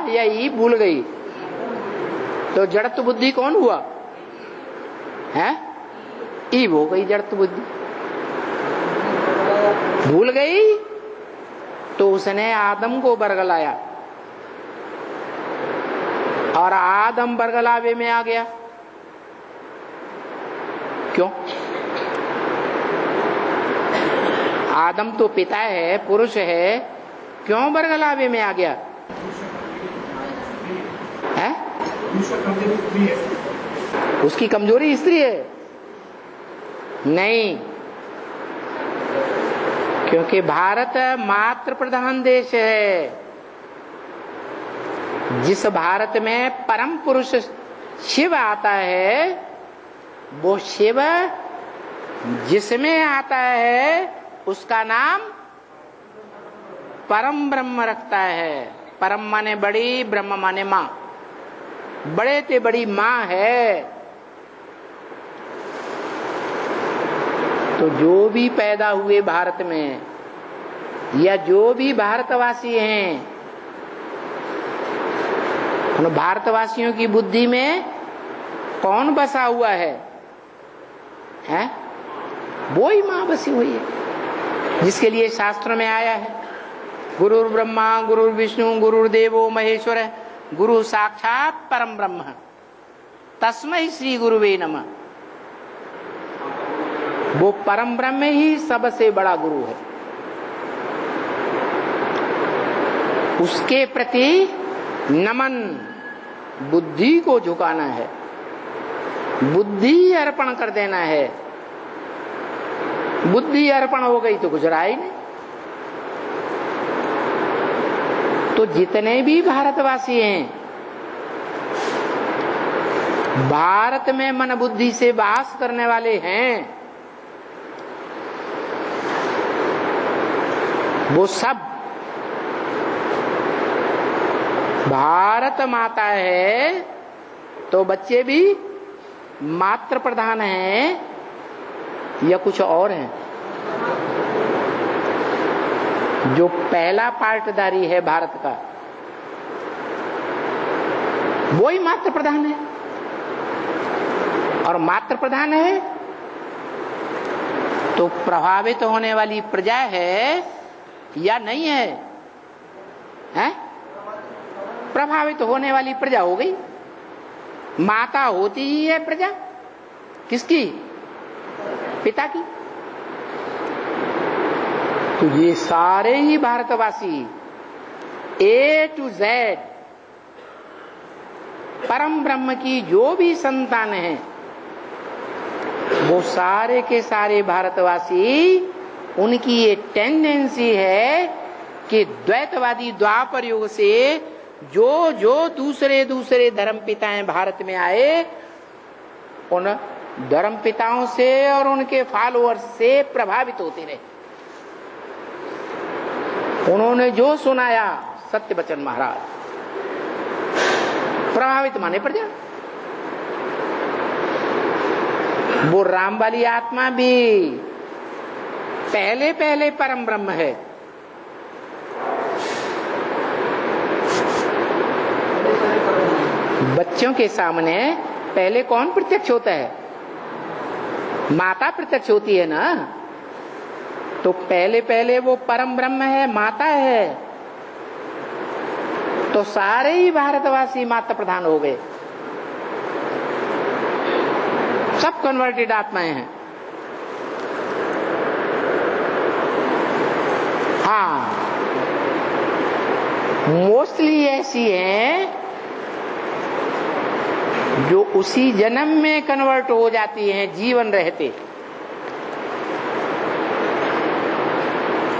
या ई भूल गई? तो जड़त्व बुद्धि कौन हुआ है? ईव हो गई जड़त्व बुद्धि। भूल गई तो उसने आदम को बरगलाया और आदम बरगलावे में आ गया। क्यों? आदम तो पिता है, पुरुष है, क्यों बरगलावे में आ गया है? उसकी कमजोरी स्त्री है? नहीं, क्योंकि भारत मातृ प्रधान देश है। जिस भारत में परम पुरुष शिव आता है, वो शिव जिसमें आता है उसका नाम परम ब्रह्म रखता है। परम माने बड़ी, ब्रह्म माने माँ। बड़े ते बड़ी माँ है। तो जो भी पैदा हुए भारत में या जो भी भारतवासी हैं, उन भारतवासियों की बुद्धि में कौन बसा हुआ है? वो ही माँ बसी हुई है, जिसके लिए शास्त्र में आया है गुरुर् ब्रह्मा गुरुर् विष्णु गुरुर्देवो महेश्वर, गुरु साक्षात परम ब्रह्म तस्मै श्री गुरुवे नमः। वो परम ब्रह्म ही सबसे बड़ा गुरु है। उसके प्रति नमन, बुद्धि को झुकाना है, बुद्धि अर्पण कर देना है। बुद्धि अर्पण हो गई तो कुछ रहा ही नहीं। तो जितने भी भारतवासी हैं, भारत में मन बुद्धि से वास करने वाले हैं, वो सब भारत माता है तो बच्चे भी मातृ प्रधान हैं या कुछ और हैं? जो पहला पार्टदारी है भारत का, वो ही मातृ प्रधान है। और मातृ प्रधान है तो प्रभावित होने वाली प्रजा है या नहीं है? हैं? प्रभावित होने वाली प्रजा हो गई। माता होती ही है प्रजा, किसकी? पिता की। तो ये सारे ही भारतवासी A to Z परम ब्रह्म की जो भी संतान है, वो सारे के सारे भारतवासी, उनकी ये टेंडेंसी है कि द्वैतवादी द्वापर युग से जो जो दूसरे दूसरे धर्म पिताएं भारत में आए, उन धर्म पिताओं से और उनके फॉलोअर्स से प्रभावित होते रहे। उन्होंने जो सुनाया सत्य बचन महाराज, प्रभावित माने प्रजा। वो राम वाली आत्मा भी पहले पहले परम ब्रह्म है। बच्चों के सामने पहले कौन प्रत्यक्ष होता है? माता प्रत्यक्ष होती है ना। तो पहले पहले वो परम ब्रह्म है, माता है। तो सारे ही भारतवासी माता प्रधान हो गए, सब कन्वर्टेड आत्माएं हैं। हाँ, मोस्टली ऐसी हैं जो उसी जन्म में कन्वर्ट हो जाती हैं जीवन रहते,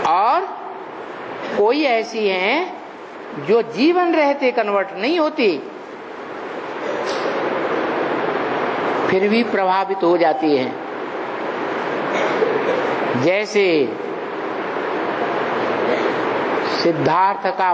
और कोई ऐसी हैं जो जीवन रहते कन्वर्ट नहीं होती, फिर भी प्रभावित हो जाती हैं। जैसे सिद्धार्थ का